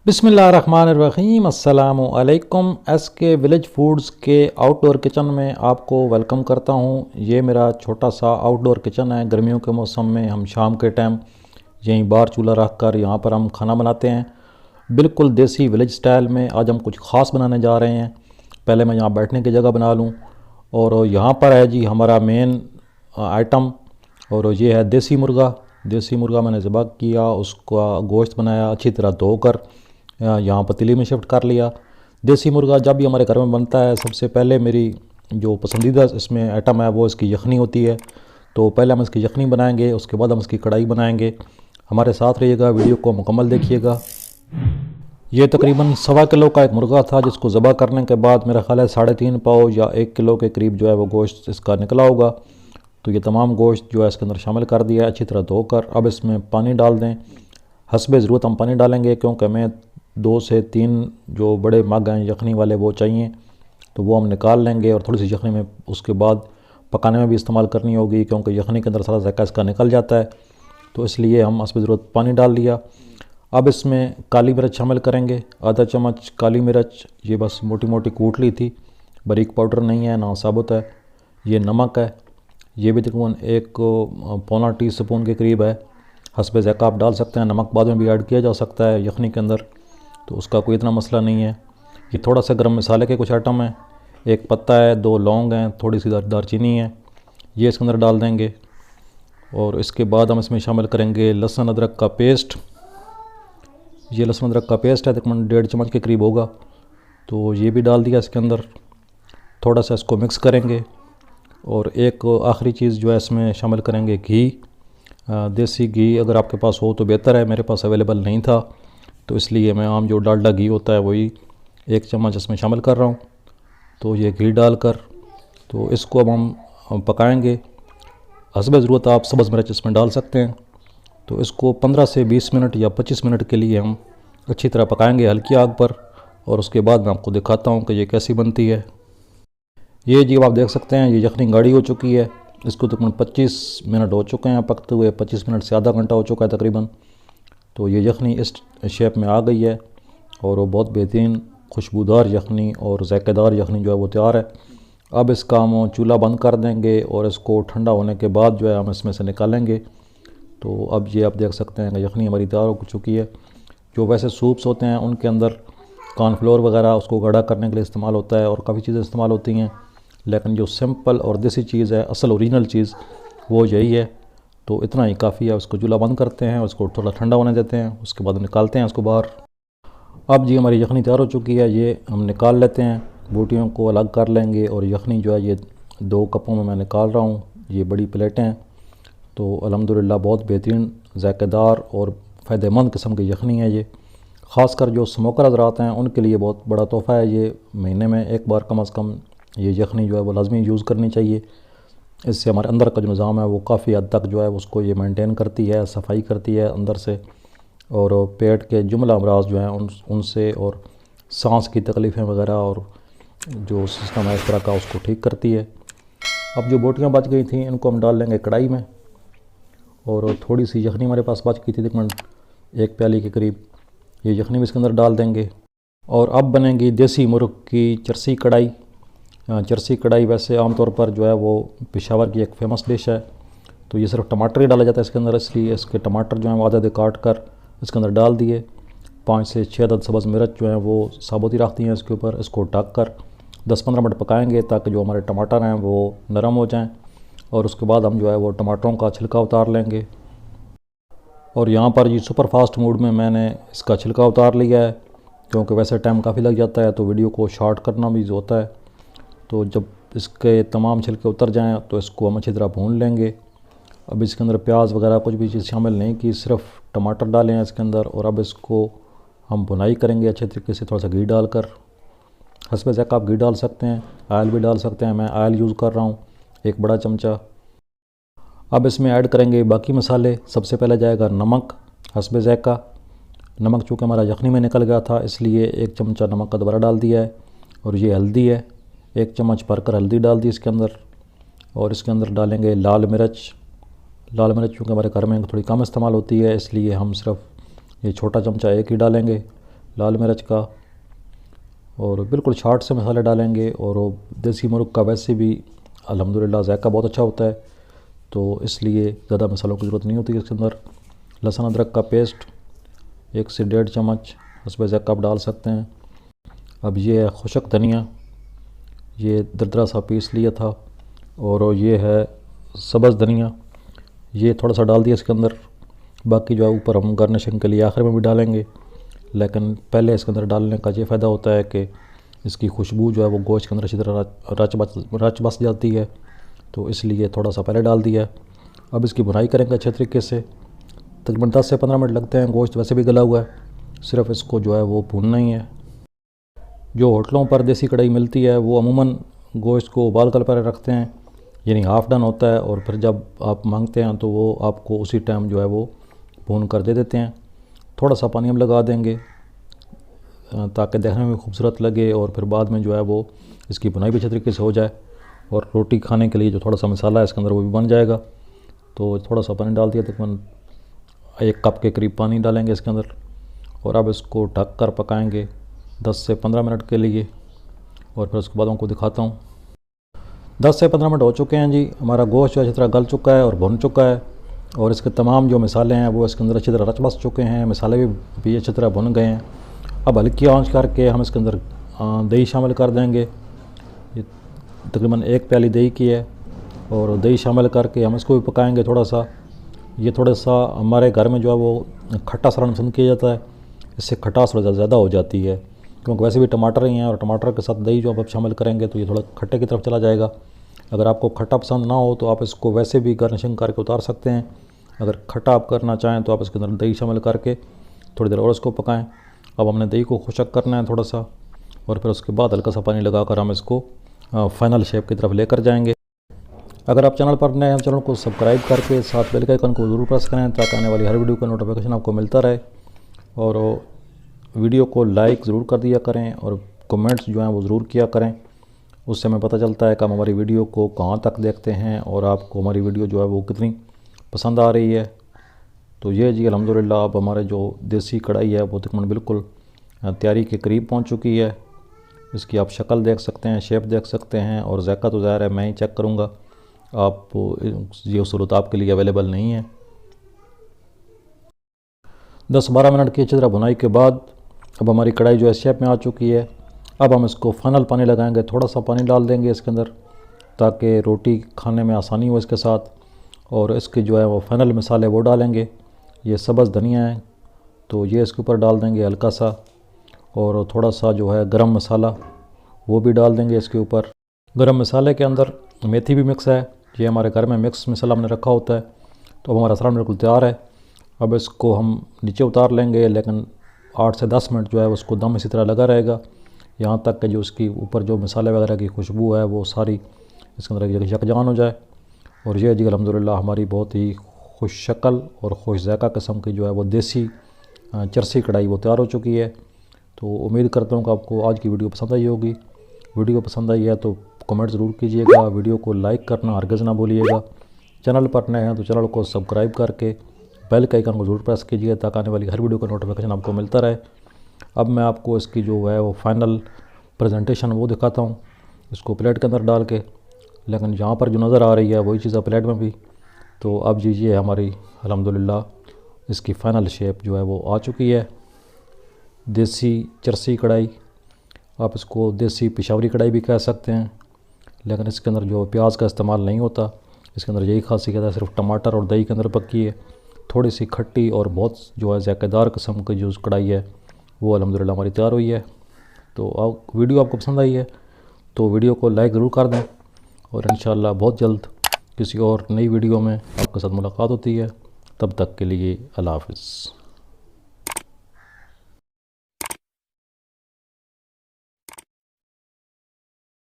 बिस्मिल्लाहिर्रहमानिर्रहीम अस्सलामु अलैकुम। SK विलेज फूड्स के आउटडोर किचन में आपको वेलकम करता हूँ। ये मेरा छोटा सा आउटडोर किचन है। गर्मियों के मौसम में हम शाम के टाइम यहीं बाहर चूल्हा रख कर यहाँ पर हम खाना बनाते हैं, बिल्कुल देसी विलेज स्टाइल में। आज हम कुछ ख़ास बनाने जा रहे हैं। पहले मैं यहाँ बैठने की जगह बना लूँ। और यहाँ पर है जी हमारा मेन आइटम, और ये है देसी मुर्गा। देसी मुर्गा मैंने ज़िबा किया, उसका गोश्त बनाया, अच्छी तरह धोकर यहाँ पतीली में शिफ्ट कर लिया। देसी मुर्गा जब भी हमारे घर में बनता है, सबसे पहले मेरी जो पसंदीदा इसमें आइटम है वो इसकी यखनी होती है। तो पहले हम इसकी यखनी बनाएंगे, उसके बाद हम इसकी कढ़ाई बनाएंगे। हमारे साथ रहिएगा, वीडियो को मुकम्मल देखिएगा। ये तकरीबन 1.25 किलो का एक मुर्गा था, जिसको ज़बह करने के बाद मेरा ख्याल है 3.5 पाव या 1 किलो के करीब जो है वो गोश्त इसका निकला होगा। तो ये तमाम गोश्त जो है इसके अंदर शामिल कर दिया है अच्छी तरह धोकर। अब इसमें पानी डाल दें, हस्बे ज़रूरत हम पानी डालेंगे, क्योंकि हमें 2 से 3 जो बड़े मग हैं यखनी वाले वो चाहिए। तो वो हम निकाल लेंगे और थोड़ी सी यखनी में उसके बाद पकाने में भी इस्तेमाल करनी होगी, क्योंकि यखनी के अंदर सारा ज़ायका इसका निकल जाता है। तो इसलिए हम हस्बे ज़रूरत पानी डाल लिया। अब इसमें काली मिर्च शामिल करेंगे, आधा चम्मच काली मिर्च। ये बस मोटी मोटी कूट ली थी, बारीक पाउडर नहीं है ना साबुत है। ये नमक है, ये भी तकरीबन 1 पौना टीस्पून के करीब है। हस्बे ज़ायका आप डाल सकते हैं, नमक बाद में भी ऐड किया जा सकता है यखनी के अंदर, तो उसका कोई इतना मसला नहीं है। ये थोड़ा सा गरम मसाले के कुछ आइटम हैं, 1 पत्ता है, 2 लौंग हैं, थोड़ी सी दारचीनी है, ये इसके अंदर डाल देंगे। और इसके बाद हम इसमें शामिल करेंगे लहसुन अदरक का पेस्ट। ये लहसुन अदरक का पेस्ट है, तकरीबन 1.5 चम्मच के करीब होगा। तो ये भी डाल दिया इसके अंदर। थोड़ा सा इसको मिक्स करेंगे। और एक आखिरी चीज़ जो है इसमें शामिल करेंगे घी। देसी घी अगर आपके पास हो तो बेहतर है, मेरे पास अवेलेबल नहीं था, तो इसलिए मैं आम जो डालडा घी होता है वही 1 चम्मच इसमें शामिल कर रहा हूँ। तो ये घी डालकर तो इसको अब हम पकाएंगे। हस्बे ज़रूरत आप सब्ज़ मिर्च इसमें डाल सकते हैं। तो इसको 15 से 20 मिनट या 25 मिनट के लिए हम अच्छी तरह पकाएंगे हल्की आग पर। और उसके बाद मैं आपको दिखाता हूँ कि ये कैसी बनती है। ये जी आप देख सकते हैं, ये यखनी गाढ़ी हो चुकी है। इसको तकरीबन 25 मिनट हो चुके हैं पकते हुए, 25 मिनट से आधा घंटा हो चुका है तकरीबन। तो ये यखनी इस शेप में आ गई है और वो बहुत बेहतरीन खुशबूदार यखनी और ज़ायकेदार यखनी जो है वो तैयार है। अब इसका हम चूल्हा बंद कर देंगे और इसको ठंडा होने के बाद जो है हम इसमें से निकालेंगे। तो अब ये आप देख सकते हैं कि यखनी हमारी तैयार हो चुकी है। जो वैसे सूप्स होते हैं उनके अंदर कॉर्नफ्लोर वगैरह उसको गाढ़ा करने के लिए इस्तेमाल होता है और काफ़ी चीज़ें इस्तेमाल होती हैं, लेकिन जो सिंपल और देसी चीज़ है, असल ओरिजिनल चीज़, वो यही है। तो इतना ही काफ़ी है। उसको चूल्हा बंद करते हैं, उसको थोड़ा ठंडा होने देते हैं, उसके बाद निकालते हैं उसको बाहर। अब जी हमारी यखनी तैयार हो चुकी है, ये हम निकाल लेते हैं। बोटियों को अलग कर लेंगे और यखनी जो है ये 2 कपों में मैं निकाल रहा हूँ। ये बड़ी प्लेटें हैं। तो अल्हम्दुलिल्लाह बहुत बेहतरीन ज़ायकेदार और फ़ायदेमंद किस्म की यखनी है ये। ख़ासकर जो स्मोकर हज़रात हैं उनके लिए बहुत बड़ा तोहफ़ा है ये। महीने में 1 बार कम अज़ कम ये यखनी जो है वो लाजमी यूज़ करनी चाहिए। इससे हमारे अंदर का जो निज़ाम है वो काफ़ी हद तक जो है उसको ये मेंटेन करती है, सफाई करती है अंदर से, और पेट के जुमला अमराज जो हैं उनसे, और सांस की तकलीफ़ें वगैरह और जो सिस्टम है इस तरह का उसको ठीक करती है। अब जो बोटियाँ बच गई थी इनको हम डाल लेंगे कढ़ाई में, और थोड़ी सी यखनी हमारे पास बच गई थी तकरीबन 1 प्याली के करीब, ये यखनी भी इसके अंदर डाल देंगे। और अब बनेगी देसी मुर्ग की चरसी कढ़ाई। चरसी कढ़ाई वैसे आमतौर पर जो है वो पेशावर की एक फ़ेमस डिश है। तो ये सिर्फ टमाटर ही डाला जाता है इसके अंदर, इसलिए इसके टमाटर जो हैं वो आधे काट कर इसके अंदर डाल दिए। 5 से 6 अदद सब्ज़ मिर्च जो हैं वो साबुत ही रखती हैं इसके ऊपर। इसको ढक कर 10-15 मिनट पकाएंगे ताकि जो हमारे टमाटर हैं वो नरम हो जाएं। और उसके बाद हम जो है वो टमाटरों का छिलका उतार लेंगे। और यहाँ पर जी सुपर फास्ट मोड में मैंने इसका छिलका उतार लिया है, क्योंकि वैसे टाइम काफ़ी लग जाता है तो वीडियो को शॉर्ट करना भी होता है। तो जब इसके तमाम छिलके उतर जाएं तो इसको हम अच्छी तरह भून लेंगे। अब इसके अंदर प्याज वगैरह कुछ भी चीज़ शामिल नहीं की, सिर्फ टमाटर डाले हैं इसके अंदर। और अब इसको हम भुनाई करेंगे अच्छे तरीके से, थोड़ा सा घी डालकर। हस्बे ज़ायका आप घी डाल सकते हैं, आयल भी डाल सकते हैं। मैं आयल यूज़ कर रहा हूँ 1 बड़ा चमचा। अब इसमें ऐड करेंगे बाकी मसाले। सबसे पहले जाएगा नमक, हस्बे ज़ायका। नमक चूँकि हमारा यखनी में निकल गया था इसलिए 1 चमचा नमक का दोबारा डाल दिया है। और ये हल्दी है, 1 चम्मच भरकर हल्दी डाल दी इसके अंदर। और इसके अंदर डालेंगे लाल मिर्च। लाल मिर्च चूँकि हमारे घर में थोड़ी कम इस्तेमाल होती है इसलिए हम सिर्फ ये छोटा चमचा 1 ही डालेंगे। लाल मिर्च का, और बिल्कुल छाट से मसाले डालेंगे। और वो देसी मुर्ग का वैसे भी अल्हम्दुलिल्लाह जायका बहुत अच्छा होता है, तो इसलिए ज़्यादा मसालों की ज़रूरत नहीं होती। इसके अंदर लहसुन अदरक का पेस्ट 1 से 1.5 चम्मच उसमें जायका आप डाल सकते हैं। अब ये है खुशक धनिया, ये दरदरा सा पीस लिया था। और ये है सब्ज़ धनिया, ये थोड़ा सा डाल दिया इसके अंदर। बाकी जो है ऊपर हम गार्निशिंग के लिए आखिर में भी डालेंगे, लेकिन पहले इसके अंदर डालने का ये फ़ायदा होता है कि इसकी खुशबू जो है वो गोश्त के अंदर अच्छी तरह रच बस जाती है, तो इसलिए थोड़ा सा पहले डाल दिया। अब इसकी भुनाई करेंगे अच्छे तरीके से, तकरीबन 10 से 15 मिनट लगते हैं। गोश्त वैसे भी गला हुआ है, सिर्फ इसको जो है वो भूनना ही है। जो होटलों पर देसी कढ़ाई मिलती है वो अमूमन गोश्त को उबाल कर पहले रखते हैं, यानी हाफ़ डन होता है, और फिर जब आप मांगते हैं तो वो आपको उसी टाइम जो है वो भून कर दे देते हैं। थोड़ा सा पानी हम लगा देंगे ताकि देखने में खूबसूरत लगे, और फिर बाद में जो है वो इसकी बुनाई भी अच्छे तरीके से हो जाए, और रोटी खाने के लिए जो थोड़ा सा मसाला है इसके अंदर वो भी बन जाएगा। तो थोड़ा सा पानी डाल दिया, तकरीबन 1 कप के करीब पानी डालेंगे इसके अंदर, और अब इसको ढक कर पकाएँगे 10 से 15 मिनट के लिए। और फिर उसके बाद आपको दिखाता हूँ। 10 से 15 मिनट हो चुके हैं जी, हमारा गोश्त जो अच्छी तरह गल चुका है और भुन चुका है, और इसके तमाम जो मसाले हैं वो इसके अंदर अच्छी तरह रच बस चुके हैं, मसाले भी अच्छी तरह भुन गए हैं। अब हल्की आंच करके हम इसके अंदर दही शामिल कर देंगे। ये तकरीबन 1 प्याली दही की है, और दही शामिल करके हम इसको भी पकाएंगे थोड़ा सा। ये थोड़ा सा हमारे घर में जो है वो खट्टा सालन पसंद किया जाता है, इससे खटास थोड़ा ज़्यादा हो जाती है, क्योंकि वैसे भी टमाटर ही हैं, और टमाटर के साथ दही जो आप शामिल करेंगे तो ये थोड़ा खट्टे की तरफ चला जाएगा। अगर आपको खट्टा पसंद ना हो तो आप इसको वैसे भी गार्निशिंग करके उतार सकते हैं। अगर खट्टा आप करना चाहें तो आप इसके अंदर दही शामिल करके थोड़ी देर और इसको पकाएं। अब हमने दही को खुशक करना है थोड़ा सा, और फिर उसके बाद हल्का सा पानी लगाकर हम इसको फाइनल शेप की तरफ लेकर जाएंगे। अगर आप चैनल पर नए हैं, चैनल को सब्सक्राइब करके साथ बेल के आइकन को ज़रूर प्रेस करें ताकि आने वाली हर वीडियो का नोटिफिकेशन आपको मिलता रहे। और वीडियो को लाइक ज़रूर कर दिया करें, और कमेंट्स जो हैं वो ज़रूर किया करें, उससे हमें पता चलता है कि हम हमारी वीडियो को कहाँ तक देखते हैं और आपको हमारी वीडियो जो है वो कितनी पसंद आ रही है। तो ये जी अल्हम्दुलिल्लाह अब हमारे जो देसी कढ़ाई है वो तकरीबन बिल्कुल तैयारी के करीब पहुंच चुकी है। इसकी आप शक्ल देख सकते हैं, शेप देख सकते हैं, और जायका तो ज़ाहिर है मैं ही चेक करूँगा, आप ये सहूलत आपके लिए अवेलेबल नहीं है। 10-12 मिनट की अच्छी तरह भुनाई के बाद अब हमारी कढ़ाई जो है शेप में आ चुकी है। अब हम इसको फाइनल पानी लगाएंगे, थोड़ा सा पानी डाल देंगे इसके अंदर ताकि रोटी खाने में आसानी हो इसके साथ। और इसके जो है वो फाइनल मसाले वो डालेंगे। ये सब्ज़ धनिया है तो ये इसके ऊपर डाल देंगे हल्का सा, और थोड़ा सा जो है गरम मसाला वो भी डाल देंगे इसके ऊपर। गरम मसाले के अंदर मेथी भी मिक्स है, ये हमारे घर में मिक्स मसाला हमने रखा होता है। तो अब हमारा सालन बिल्कुल तैयार है। अब इसको हम नीचे उतार लेंगे, लेकिन 8 से 10 मिनट जो है उसको दम इसी तरह लगा रहेगा, यहाँ तक कि जो उसकी ऊपर जो मसाले वगैरह की खुशबू है वो सारी इसके अंदर यकजान हो जाए। और ये जी अल्हम्दुलिल्लाह हमारी बहुत ही खुश शक्ल और खुश ज़ायका किस्म की जो है वो देसी चरसी कढ़ाई वो तैयार हो चुकी है। तो उम्मीद करता हूँ कि आपको आज की वीडियो पसंद आई होगी। वीडियो पसंद आई है तो कमेंट ज़रूर कीजिएगा, वीडियो को लाइक करना हरगिज़ ना भूलिएगा। चैनल पर नए हैं तो चैनल को सब्सक्राइब करके बेल के आइकन को ज़रूर प्रेस कीजिए ताकि आने वाली हर वीडियो का नोटिफिकेशन आपको मिलता रहे। अब मैं आपको इसकी जो है वो फाइनल प्रेजेंटेशन वो दिखाता हूँ, इसको प्लेट के अंदर डाल के, लेकिन यहाँ पर जो नज़र आ रही है वही चीज़ है प्लेट में भी। तो अब ये हमारी अल्हम्दुलिल्लाह इसकी फ़ाइनल शेप जो है वो आ चुकी है। देसी चरसी कढ़ाई, आप इसको देसी पेशावरी कढ़ाई भी कह सकते हैं, लेकिन इसके अंदर जो प्याज का इस्तेमाल नहीं होता। इसके अंदर यही खासियत है, सिर्फ टमाटर और दही के अंदर पकी है। थोड़ी सी खट्टी और बहुत जो है ज़ायकेदार किस्म की जो कढ़ाई है वो अल्हम्दुलिल्लाह हमारी तैयार हुई है। तो वीडियो आपको पसंद आई है तो वीडियो को लाइक ज़रूर कर दें, और इंशाअल्लाह बहुत जल्द किसी और नई वीडियो में आपके साथ मुलाकात होती है। तब तक के लिए अल्लाह हाफ़िज़।